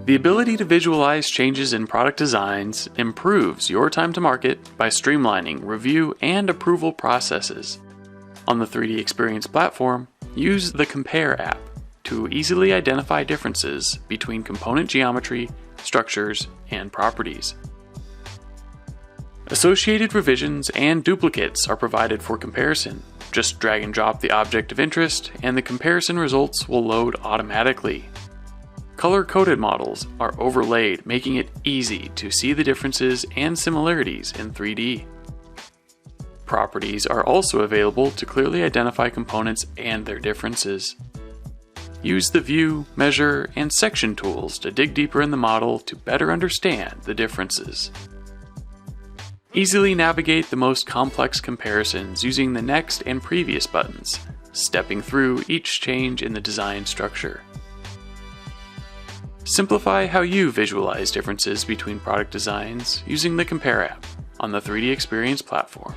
The ability to visualize changes in product designs improves your time to market by streamlining review and approval processes. On the 3D Experience platform, use the Compare app to easily identify differences between component geometry, structures, and properties. Associated revisions and duplicates are provided for comparison. Just drag and drop the object of interest, and the comparison results will load automatically. Color-coded models are overlaid, making it easy to see the differences and similarities in 3D. Properties are also available to clearly identify components and their differences. Use the View, Measure, and Section tools to dig deeper in the model to better understand the differences. Easily navigate the most complex comparisons using the Next and Previous buttons, stepping through each change in the design structure. Simplify how you visualize differences between product designs using the Compare app on the 3D Experience platform.